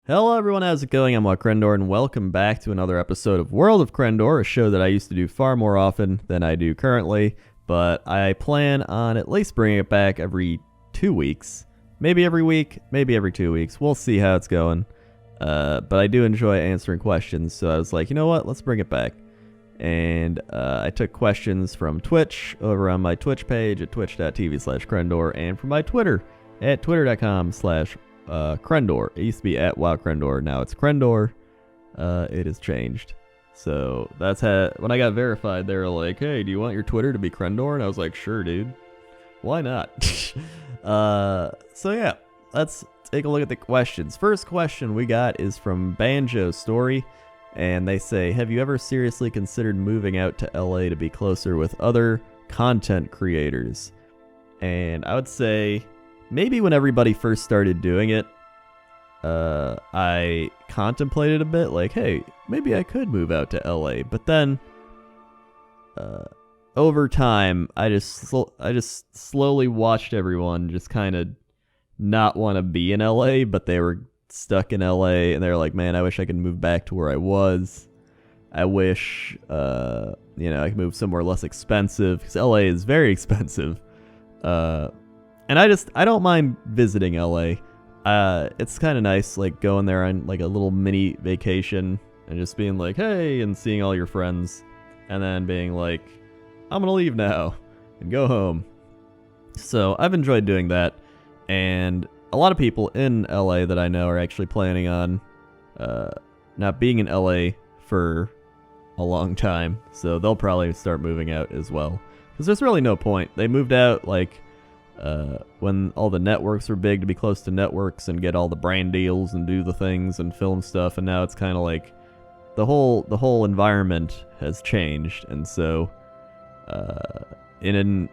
Hello everyone, how's it going? I'm WoWcrendor and welcome back to another episode of World of Crendor, a show that I used to do far more often than I do currently, but I plan on at least bringing it back every 2 weeks. Maybe every week, maybe every 2 weeks. We'll see how it's going. But I do enjoy answering questions, so I was like, you know what, let's bring it back. And I took questions from Twitch over on my Twitch page at twitch.tv/Crendor and from my Twitter at twitter.com/Crendor. It used to be at WoWcrendor. Now it's Crendor. It has changed. So that's how, when I got verified, they were like, hey, do you want your Twitter to be Crendor? And I was like, sure, dude. Why not? So yeah, let's take a look at the questions. First question we got is from Banjo Story. And they say, have you ever seriously considered moving out to LA to be closer with other content creators? And I would say maybe when everybody first started doing it, I contemplated a bit like, hey, maybe I could move out to LA. But then over time, I just slowly watched everyone just kind of not want to be in LA, but they were stuck in LA and they're like, man, I wish I could move back to where I was. I wish I could move somewhere less expensive, because LA is very expensive. And I don't mind visiting LA. It's kind of nice, like going there on like a little mini vacation and just being like, hey, and seeing all your friends, and then being like, I'm gonna leave now and go home. So I've enjoyed doing that, and a lot of people in LA that I know are actually planning on not being in LA for a long time, so they'll probably start moving out as well, because there's really no point. They moved out like when all the networks were big, to be close to networks and get all the brand deals and do the things and film stuff, and now it's kind of like the whole environment has changed. And so in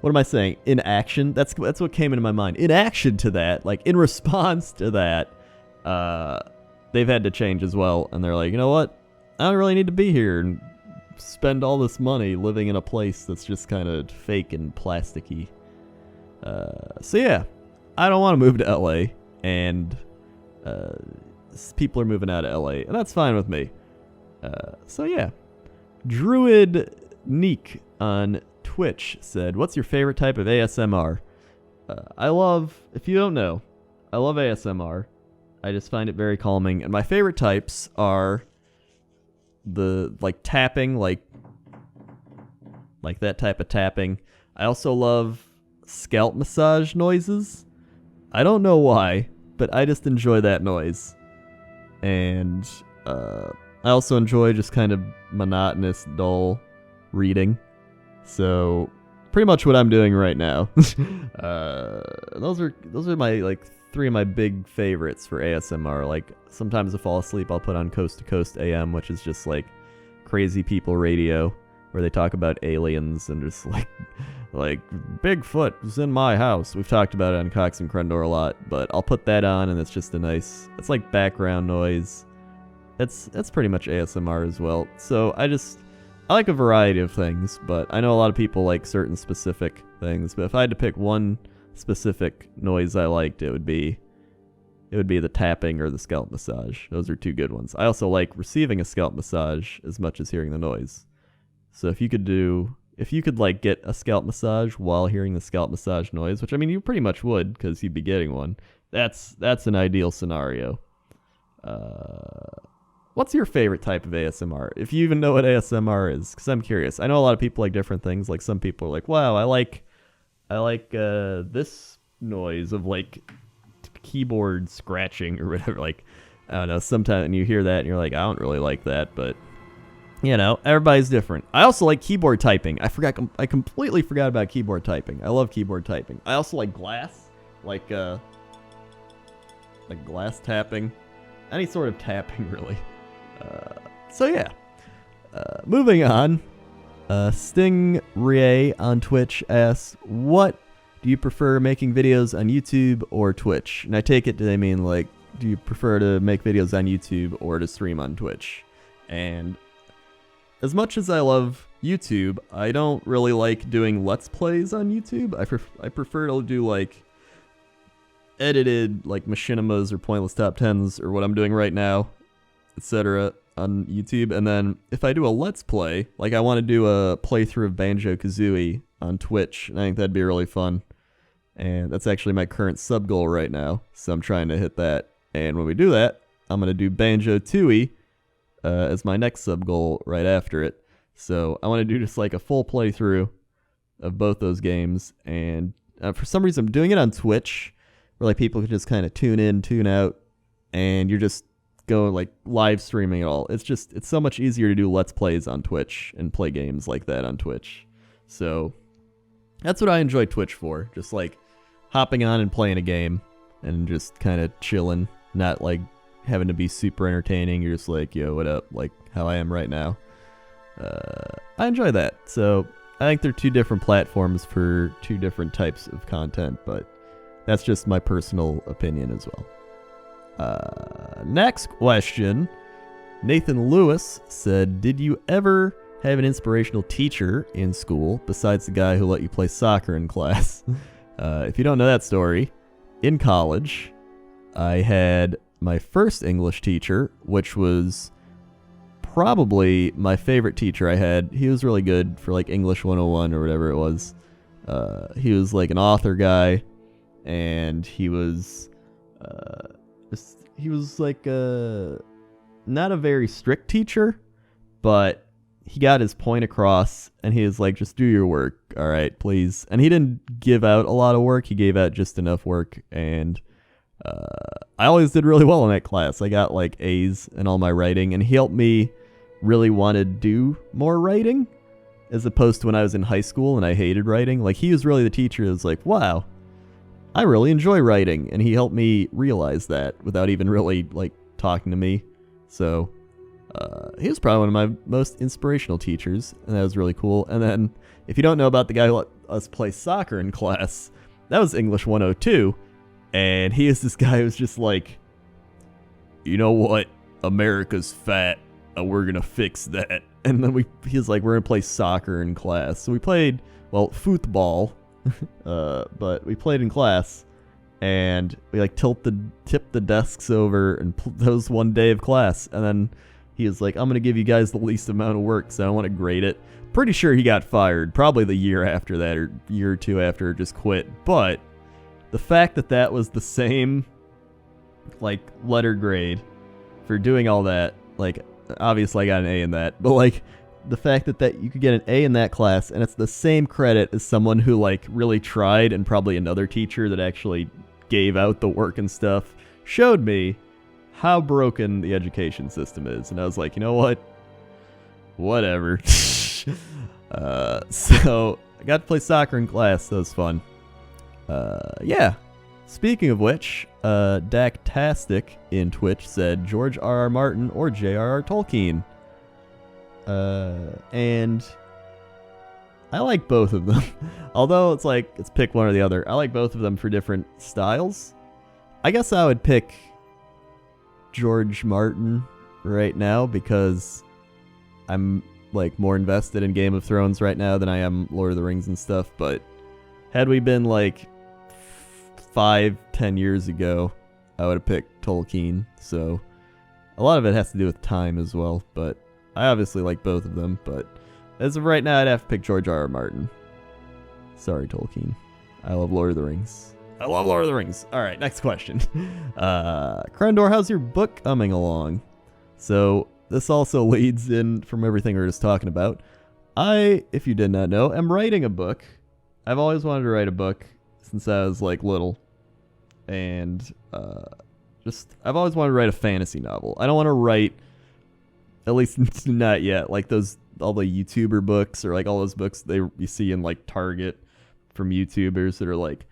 what am I saying? In action. That's what came into my mind. In action to that, like in response to that, they've had to change as well. And they're like, you know what? I don't really need to be here and spend all this money living in a place that's just kind of fake and plasticky. So yeah, I don't want to move to LA, and people are moving out of LA, and that's fine with me. So yeah, Druid Neek on Twitch said, what's your favorite type of ASMR? If you don't know, I love ASMR. I just find it very calming, and my favorite types are the like tapping, like that type of tapping. I also love scalp massage noises. I don't know why, but I just enjoy that noise. And I also enjoy just kind of monotonous, dull reading. So pretty much what I'm doing right now. Those are my like three of my big favorites for ASMR. Like sometimes to fall asleep, I'll put on Coast to Coast AM, which is just like crazy people radio, where they talk about aliens and just like Bigfoot is in my house. We've talked about it on Cox and Crendor a lot, but I'll put that on and it's just it's like background noise. It's pretty much ASMR as well. So I like a variety of things, but I know a lot of people like certain specific things. But if I had to pick one specific noise I liked, it would be the tapping or the scalp massage. Those are two good ones. I also like receiving a scalp massage as much as hearing the noise. So if you could like get a scalp massage while hearing the scalp massage noise, which I mean you pretty much would, because you'd be getting one. That's an ideal scenario. What's your favorite type of ASMR? If you even know what ASMR is, because I'm curious. I know a lot of people like different things. Like some people are like, wow, I like this noise of like keyboard scratching or whatever. Like, I don't know, sometimes you hear that and you're like, I don't really like that, but you know, everybody's different. I also like keyboard typing. I completely forgot about keyboard typing. I love keyboard typing. I also like glass, like glass tapping, any sort of tapping really. So yeah, moving on. Stingray on Twitch asks, what do you prefer, making videos on YouTube or Twitch? And I take it they mean like, do you prefer to make videos on YouTube or to stream on Twitch? And as much as I love YouTube, I don't really like doing Let's Plays on YouTube. I prefer to do like edited like machinimas or pointless top 10s or what I'm doing right now, etc. on YouTube. And then if I do a Let's Play, like I want to do a playthrough of Banjo-Kazooie on Twitch, and I think that'd be really fun. And that's actually my current sub goal right now, so I'm trying to hit that. And when we do that, I'm going to do Banjo-Tooie as my next sub goal right after it. So I want to do just like a full playthrough of both those games. And for some reason, I'm doing it on Twitch, where like people can just kind of tune in, tune out, and you're just going like live streaming it all. It's so much easier to do Let's Plays on Twitch and play games like that on Twitch. So that's what I enjoy Twitch for. Just like hopping on and playing a game and just kind of chilling, not like having to be super entertaining. You're just like, yo, what up? Like how I am right now. I enjoy that. So I think they're two different platforms for two different types of content, but that's just my personal opinion as well. Next question. Nathan Lewis said, did you ever have an inspirational teacher in school besides the guy who let you play soccer in class? If you don't know that story, in college, I had my first English teacher, which was probably my favorite teacher I had. He was really good for like English 101 or whatever it was. He was like an author guy, and he was like not a very strict teacher, but he got his point across, and he was like, just do your work, all right, please. And he didn't give out a lot of work. He gave out just enough work, and I always did really well in that class. I got like A's in all my writing, and he helped me really want to do more writing, as opposed to when I was in high school and I hated writing. Like, he was really the teacher that was like, wow, I really enjoy writing, and he helped me realize that without even really like talking to me. So he was probably one of my most inspirational teachers, and that was really cool. And then, if you don't know about the guy who let us play soccer in class, that was English 102, and he is this guy who's just like, you know what, America's fat, and we're gonna fix that. And then he was like, we're gonna play soccer in class. So we played, well, football, but we played in class, and we like tipped the desks over, and that was one day of class. And then he was like, I'm going to give you guys the least amount of work, so I want to grade it. Pretty sure he got fired, probably the year after that, or year or two after, just quit. But the fact that that was the same, like, letter grade for doing all that, like, obviously I got an A in that, but, like, the fact that you could get an A in that class, and it's the same credit as someone who, like, really tried, and probably another teacher that actually gave out the work and stuff, showed me how broken the education system is. And I was like, you know what? Whatever. So I got to play soccer in class. That was fun. Yeah. Speaking of which, Dactastic in Twitch said George R.R. Martin or J.R.R. Tolkien. And I like both of them. Although it's like, it's pick one or the other. I like both of them for different styles. I guess I would pick George Martin right now because I'm like more invested in Game of Thrones right now than I am Lord of the Rings and stuff. But had we been like 5-10 years ago, I would have picked Tolkien. So a lot of it has to do with time as well, but I obviously like both of them. But as of right now, I'd have to pick George R.R. Martin. Sorry, Tolkien. I love Lord of the Rings. I love Lord of the Rings. All right, next question. Crendor, how's your book coming along? So this also leads in from everything we were just talking about. I, if you did not know, am writing a book. I've always wanted to write a book since I was like little. And I've always wanted to write a fantasy novel. I don't want to write, at least not yet, like all the YouTuber books or like all those books you see in like Target from YouTubers that are like,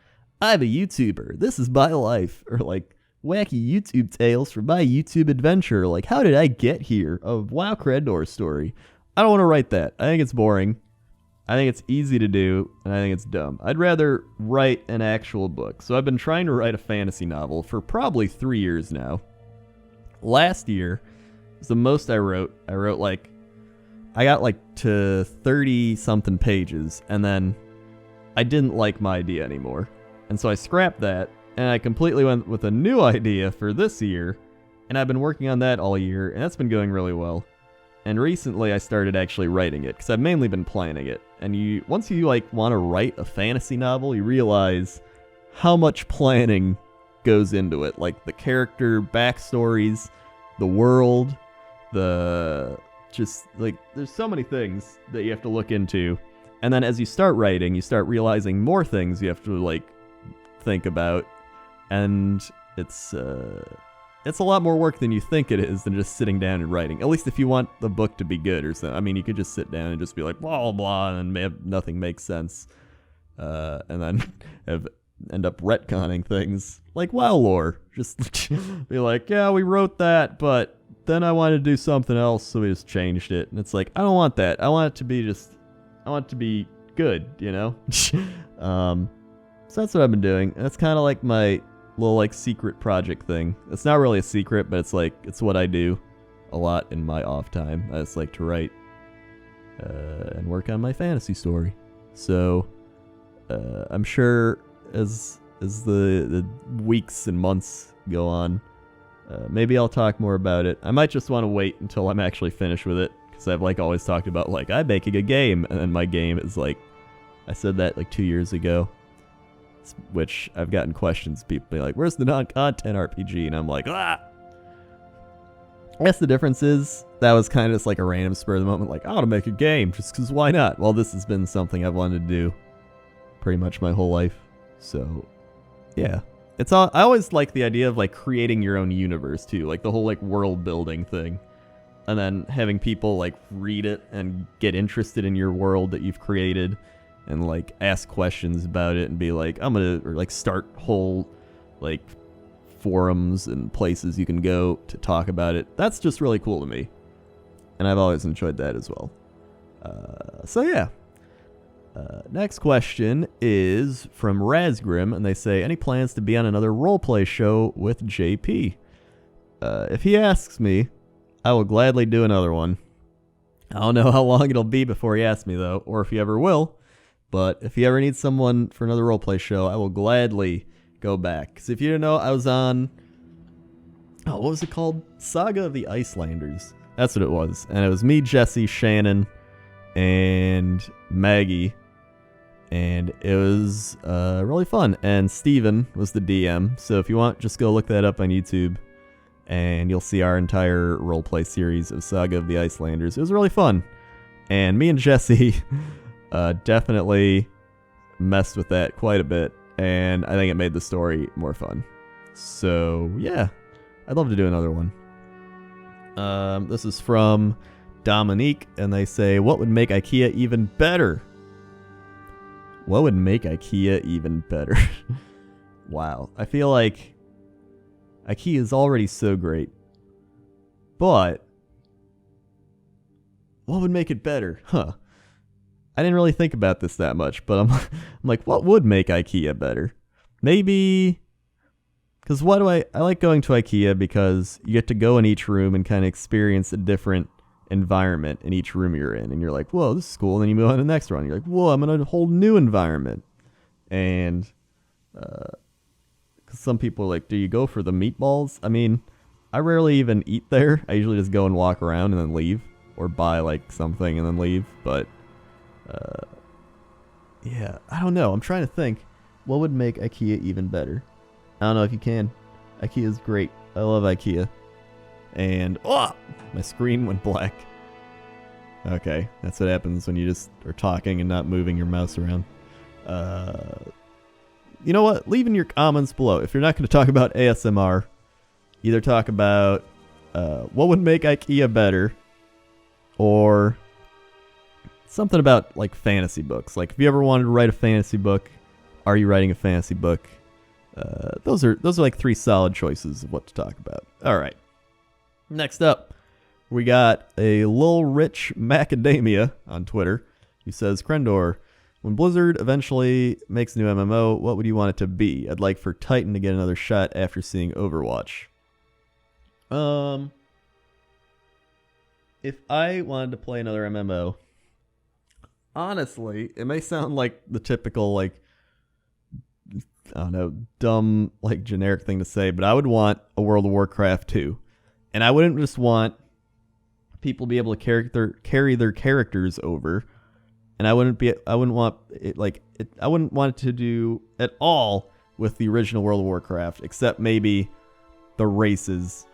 I'm a YouTuber, this is my life, or like wacky YouTube tales from my YouTube adventure, like how did I get here, a WoWcrendor story. I don't want to write that. I think it's boring. I think it's easy to do, and I think it's dumb. I'd rather write an actual book. So I've been trying to write a fantasy novel for probably 3 years now. Last year was the most I wrote. I got like to 30 something pages, and then I didn't like my idea anymore. And so I scrapped that, And I completely went with a new idea for this year, and I've been working on that all year, and that's been going really well. And recently I started actually writing it, because I've mainly been planning it. And once you like want to write a fantasy novel, you realize how much planning goes into it. Like the character backstories, the world, just like there's so many things that you have to look into. And then as you start writing, you start realizing more things you have to like think about. And it's a lot more work than you think it is than just sitting down and writing. At least if you want the book to be good or something. I mean, you could just sit down and just be like, blah, blah, and nothing makes sense. And then end up retconning things like WoW lore. Just be like, yeah, we wrote that, but then I wanted to do something else, so we just changed it. And it's like, I don't want that. I want it to be good, you know? So that's what I've been doing. And that's kind of like my little like secret project thing. It's not really a secret, but it's what I do a lot in my off time. I just like to write and work on my fantasy story. So I'm sure as the weeks and months go on, maybe I'll talk more about it. I might just want to wait until I'm actually finished with it, because I've like always talked about like I'm making a game, and then my game is like, I said that like 2 years ago, which I've gotten questions, people be like, where's the non-content RPG? And I'm like, I guess the difference is that was kind of just like a random spur of the moment, like I want to make a game just because why not? Well, this has been something I've wanted to do pretty much my whole life. So yeah, I always like the idea of like creating your own universe too, like the whole like world building thing, and then having people like read it and get interested in your world that you've created, and like ask questions about it and be like, or like start whole like forums and places you can go to talk about it. That's just really cool to me, and I've always enjoyed that as well. So yeah. Next question is from Razgrim, and they say, any plans to be on another roleplay show with JP? If he asks me, I will gladly do another one. I don't know how long it'll be before he asks me, though, or if he ever will. But if he ever needs someone for another roleplay show, I will gladly go back. Because if you didn't know, I was on... what was it called? Saga of the Icelanders. That's what it was. And it was me, Jesse, Shannon, and Maggie. And it was really fun. And Steven was the DM. So if you want, just go look that up on YouTube. And you'll see our entire roleplay series of Saga of the Icelanders. It was really fun. And me and Jesse definitely messed with that quite a bit. And I think it made the story more fun. So yeah, I'd love to do another one. This is from Dominique. And they say, what would make Ikea even better? What would make Ikea even better? Wow. I feel like Ikea is already so great. But what would make it better? Huh. I didn't really think about this that much, but I'm like, what would make Ikea better? Maybe... Because I like going to Ikea because you get to go in each room and kind of experience a different environment in each room you're in, and you're like, whoa, this is cool, and then you move on to the next one, you're like, whoa, I'm in a whole new environment. And because some people are like, do you go for the meatballs? I mean, I rarely even eat there. I usually just go and walk around and then leave, or buy like something and then leave. But yeah, I don't know, I'm trying to think what would make Ikea even better. I don't know if you can. Ikea is great. I love Ikea. And my screen went black. Okay, that's what happens when you just are talking and not moving your mouse around. You know what? Leave in your comments below. If you're not going to talk about ASMR, either talk about what would make Ikea better, or something about like fantasy books. Like if you ever wanted to write a fantasy book, are you writing a fantasy book? Those are like 3 solid choices of what to talk about. All right. Next up, we got a Lil Rich Macadamia on Twitter who says, Crendor, when Blizzard eventually makes a new MMO, what would you want it to be? I'd like for Titan to get another shot after seeing Overwatch. If I wanted to play another MMO, honestly, it may sound like the typical, like, I don't know, dumb, like, generic thing to say, but I would want a World of Warcraft 2. And I wouldn't just want people to be able to carry their characters over. And I wouldn't want it to do at all with the original World of Warcraft, except maybe the races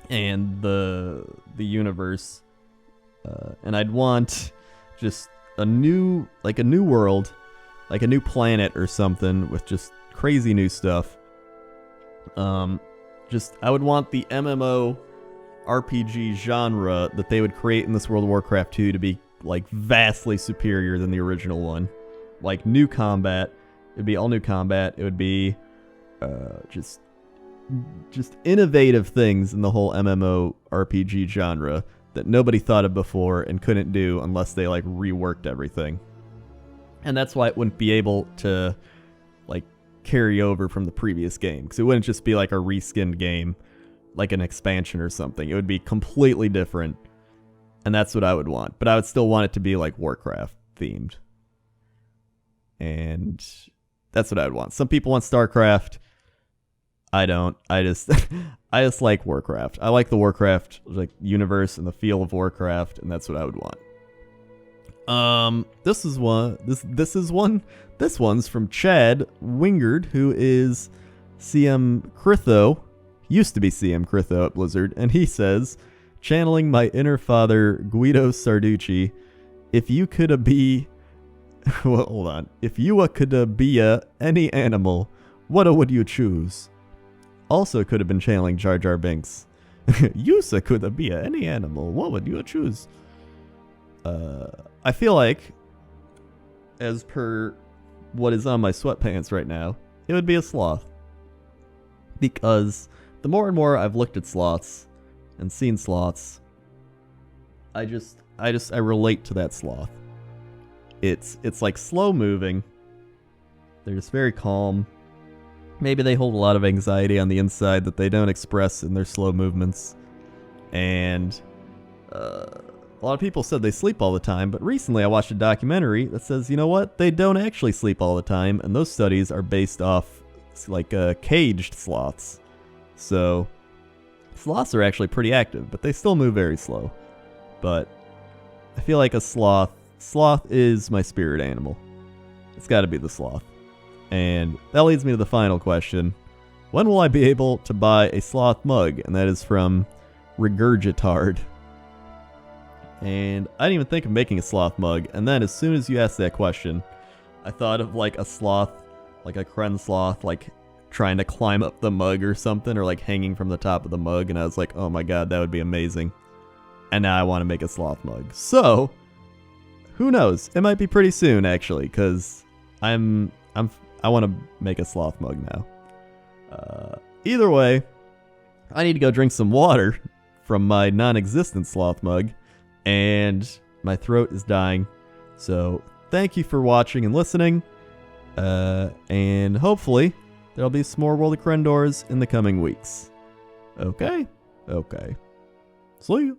and the universe. And I'd want just a new world, like a new planet or something with just crazy new stuff. I would want the MMO RPG genre that they would create in this World of Warcraft 2 to be like vastly superior than the original one. Like new combat, it'd be all new combat. It would be just innovative things in the whole MMO RPG genre that nobody thought of before and couldn't do unless they like reworked everything. And that's why it wouldn't be able to like carry over from the previous game, because it wouldn't just be like a reskinned game, like an expansion or something. It would be completely different, and that's what I would want. But I would still want it to be like Warcraft themed, and that's what I would want. Some people want StarCraft. I don't. I just like Warcraft. I like the Warcraft like universe and the feel of Warcraft, and that's what I would want. This one's from Chad Wingard, who is CM Critho, used to be CM Critho at Blizzard, and he says, channeling my inner father Guido Sarducci, if you could be well, hold on. If you could be any animal, what would you choose? Also could have been channeling Jar Jar Binks. You could be any animal, what would you choose? I feel like, as per what is on my sweatpants right now, it would be a sloth. Because the more and more I've looked at sloths and seen sloths, I relate to that sloth. It's like slow moving. They're just very calm. Maybe they hold a lot of anxiety on the inside that they don't express in their slow movements. And a lot of people said they sleep all the time, but recently I watched a documentary that says, you know what? They don't actually sleep all the time, and those studies are based off like caged sloths. So sloths are actually pretty active, but they still move very slow. But I feel like a sloth is my spirit animal. It's got to be the sloth. And that leads me to the final question. When will I be able to buy a sloth mug? And that is from Regurgitard. And I didn't even think of making a sloth mug. And then as soon as you asked that question, I thought of like a sloth, like a Kren sloth, like trying to climb up the mug or something, or like hanging from the top of the mug. And I was like, oh my god, that would be amazing. And now I want to make a sloth mug. So, who knows? It might be pretty soon, actually, because I want to make a sloth mug now. Either way, I need to go drink some water from my non-existent sloth mug, and my throat is dying. So thank you for watching and listening, and hopefully there'll be some more World of Crendors in the coming weeks. Okay. See you.